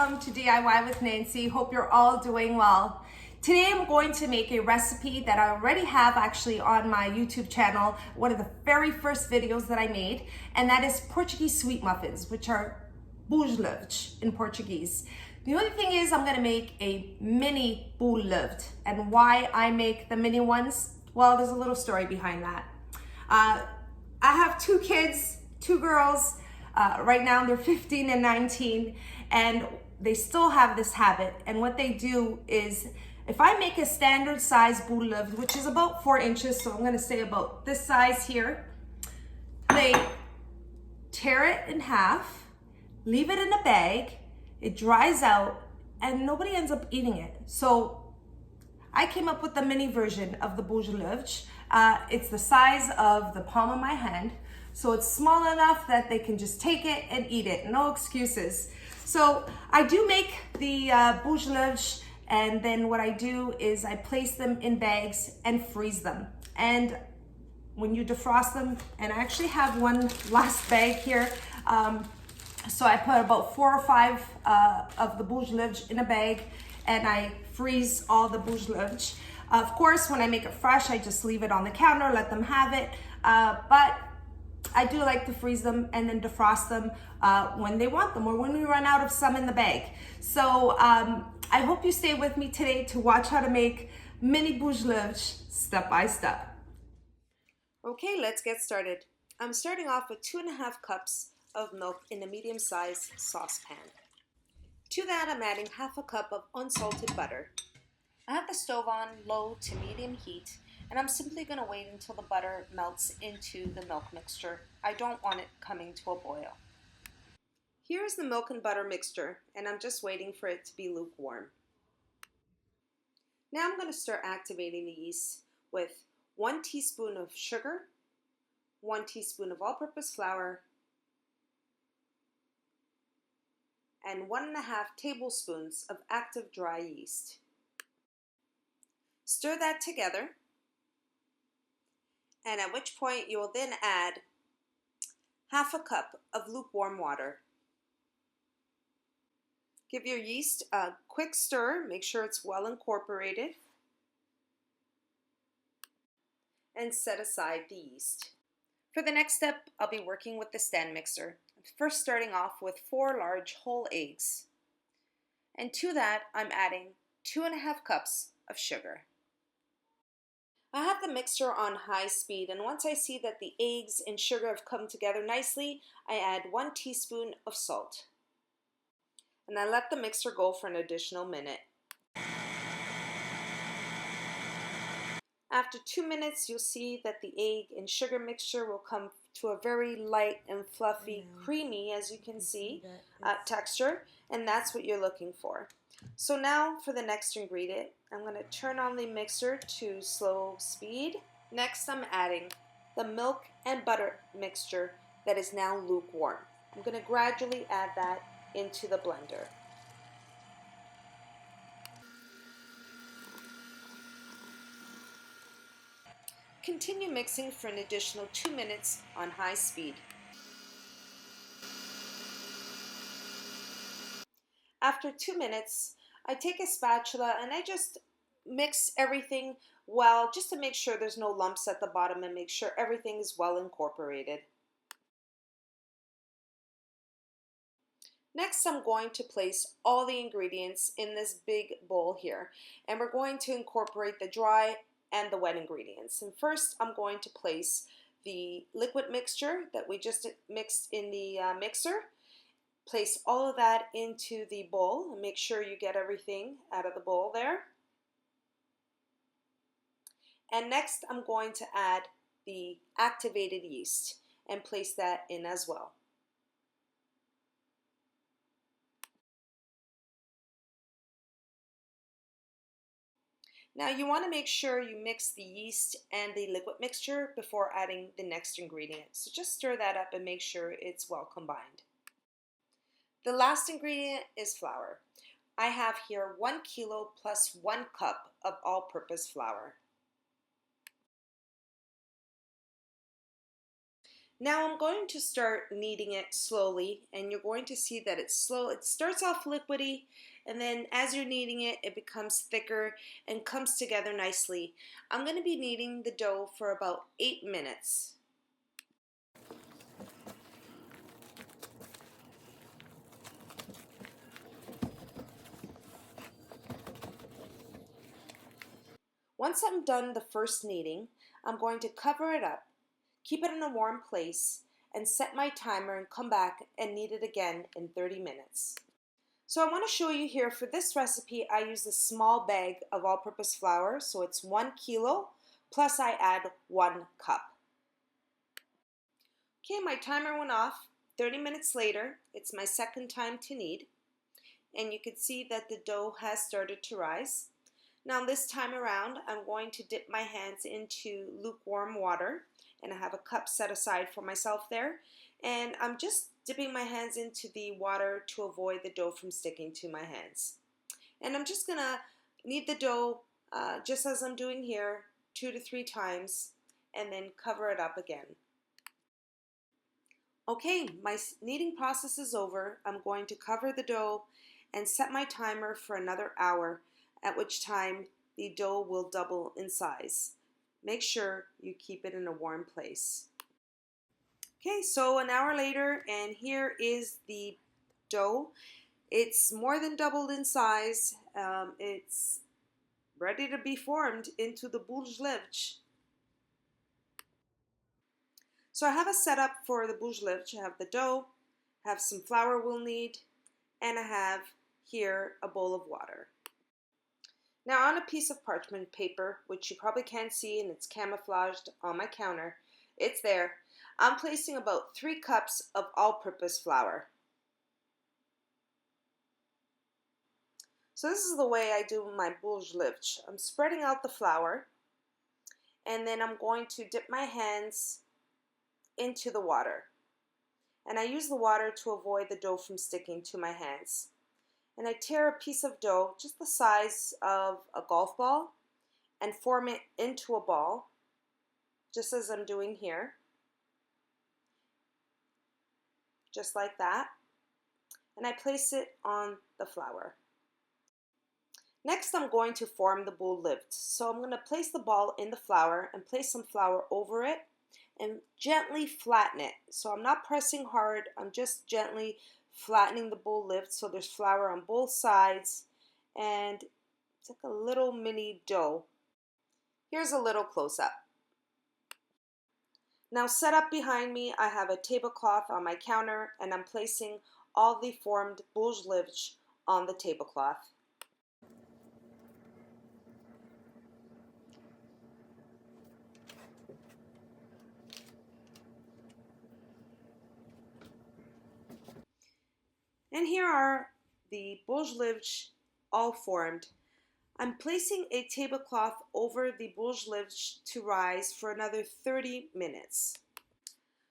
welcome to DIY with Nancy. Hope you're all doing well. Today I'm going to make a recipe that I already have actually on my YouTube channel, one of the very first videos that I made, and that is Portuguese Sweet Muffins, which are bolos lêvedos in Portuguese. The only thing is I'm gonna make a mini bolo lêvedo, and why I make the mini ones, well, there's a little story behind that. I have two kids, two girls. Right now they're 15 and 19, and they still have this habit. And what they do is, if I make a standard size bolo lêvedo, which is about 4 inches, so I'm gonna say about this size here, they tear it in half, leave it in a bag, it dries out, and nobody ends up eating it. So I came up with the mini version of the bolos lêvedos. It's the size of the palm of my hand. So it's small enough that they can just take it and eat it, no excuses. So I do make the bolos lêvedos, and then what I do is I place them in bags and freeze them. And when you defrost them, and I actually have one last bag here, so I put about 4 or 5 of the bolos lêvedos in a bag, and I freeze all the bolos lêvedos. Of course, when I make it fresh, I just leave it on the counter, let them have it, but I do like to freeze them and then defrost them when they want them or when we run out of some in the bag. So I hope you stay with me today to watch how to make mini bolos lêvedos step by step. Okay, let's get started. I'm starting off with 2.5 cups of milk in a medium-sized saucepan. To that, I'm adding 1/2 cup of unsalted butter. I have the stove on low to medium heat, and I'm simply going to wait until the butter melts into the milk mixture. I don't want it coming to a boil. Here's the milk and butter mixture, and I'm just waiting for it to be lukewarm. Now I'm going to start activating the yeast with 1 teaspoon of sugar, 1 teaspoon of all-purpose flour, and 1.5 tablespoons of active dry yeast. Stir that together, and at which point you will then add 1/2 cup of lukewarm water. Give your yeast a quick stir, make sure it's well incorporated, and set aside the yeast. For the next step, I'll be working with the stand mixer. First starting off with 4 large whole eggs. And to that, I'm adding 2.5 cups of sugar. I have the mixer on high speed, and once I see that the eggs and sugar have come together nicely, I add 1 teaspoon of salt. And I let the mixer go for an additional minute. After 2 minutes, you'll see that the egg and sugar mixture will come to a very light and fluffy, creamy, as you can see, texture, and that's what you're looking for. So now for the next ingredient, I'm going to turn on the mixer to slow speed. Next, I'm adding the milk and butter mixture that is now lukewarm. I'm going to gradually add that into the blender. Continue mixing for an additional 2 minutes on high speed. After 2 minutes, I take a spatula and I just mix everything well, just to make sure there's no lumps at the bottom and make sure everything is well incorporated. Next, I'm going to place all the ingredients in this big bowl here, and we're going to incorporate the dry and the wet ingredients. And first, I'm going to place the liquid mixture that we just mixed in the mixer. Place all of that into the bowl and make sure you get everything out of the bowl there. And next, I'm going to add the activated yeast and place that in as well. Now you want to make sure you mix the yeast and the liquid mixture before adding the next ingredient. So just stir that up and make sure it's well combined. The last ingredient is flour. I have here 1 kilo plus 1 cup of all-purpose flour. Now I'm going to start kneading it slowly, and you're going to see that it's slow. It starts off liquidy, and then as you're kneading it, it becomes thicker and comes together nicely. I'm going to be kneading the dough for about 8 minutes. Once I'm done the first kneading, I'm going to cover it up, keep it in a warm place, and set my timer and come back and knead it again in 30 minutes. So I want to show you here, for this recipe I use a small bag of all-purpose flour, so it's 1 kilo, plus I add 1 cup. Okay, my timer went off. 30 minutes later, it's my second time to knead, and you can see that the dough has started to rise. Now this time around, I'm going to dip my hands into lukewarm water, and I have a cup set aside for myself there, and I'm just dipping my hands into the water to avoid the dough from sticking to my hands. And I'm just going to knead the dough just as I'm doing here, 2 to 3 times, and then cover it up again. Okay, my kneading process is over. I'm going to cover the dough and set my timer for another hour, at which time the dough will double in size. Make sure you keep it in a warm place. Okay, so an hour later, and here is the dough. It's more than doubled in size. It's ready to be formed into the bolos lêvedos. So I have a setup for the bolos lêvedos. I have the dough, I have some flour we'll need, and I have here a bowl of water. Now on a piece of parchment paper, which you probably can't see and it's camouflaged on my counter, it's there. I'm placing about 3 cups of all-purpose flour. So this is the way I do my bolos lêvedos. I'm spreading out the flour, and then I'm going to dip my hands into the water. And I use the water to avoid the dough from sticking to my hands. And I tear a piece of dough just the size of a golf ball and form it into a ball, just as I'm doing here. Just like that. And I place it on the flour. Next, I'm going to form the bolos lêvedos. So I'm going to place the ball in the flour and place some flour over it and gently flatten it. So I'm not pressing hard, I'm just gently flattening the bolos lêvedos so there's flour on both sides, and it's like a little mini dough. Here's a little close-up. Now set up behind me, I have a tablecloth on my counter, and I'm placing all the formed bolos lêvedos on the tablecloth. And here are the bolos lêvedos all formed. I'm placing a tablecloth over the bolos lêvedos to rise for another 30 minutes.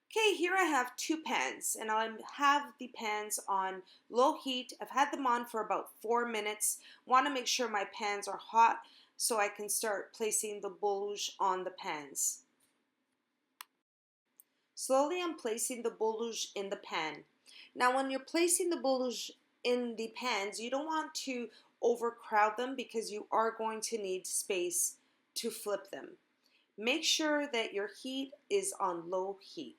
Okay, here I have 2 pans, and I have the pans on low heat. I've had them on for about 4 minutes. Want to make sure my pans are hot so I can start placing the bolos on the pans. Slowly I'm placing the bolos in the pan. Now when you're placing the bolos in the pans, you don't want to overcrowd them because you are going to need space to flip them. Make sure that your heat is on low heat.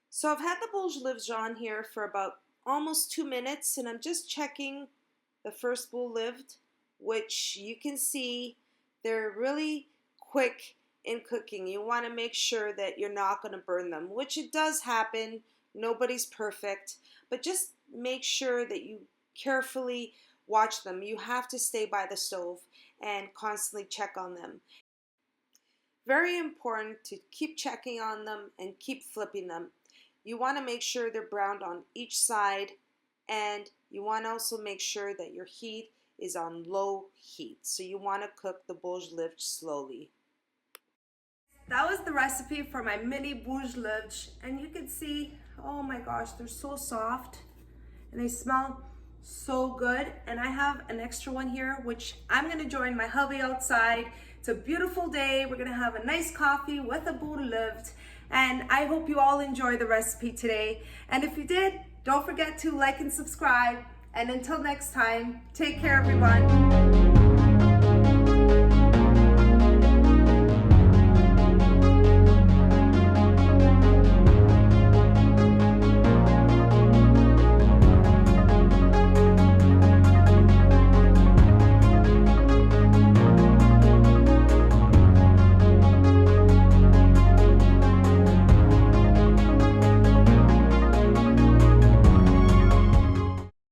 So I've had the bolos lêvedos on here for about almost 2 minutes, and I'm just checking the first bolo lêvedo, which you can see they're really quick in cooking. You want to make sure that you're not going to burn them, which it does happen. Nobody's perfect, but just make sure that you carefully watch them. You have to stay by the stove and constantly check on them. Very important to keep checking on them and keep flipping them. You want to make sure they're browned on each side, and you want to also make sure that your heat is on low heat. So you want to cook the bolos lêvedos slowly. That was the recipe for my mini bolos lêvedos, and you can see, oh my gosh, they're so soft and they smell so good. And I have an extra one here, which I'm gonna join my hubby outside. It's a beautiful day. We're gonna have a nice coffee with a bolo lêvedos. And I hope you all enjoy the recipe today. And if you did, don't forget to like and subscribe. And until next time, take care, everyone.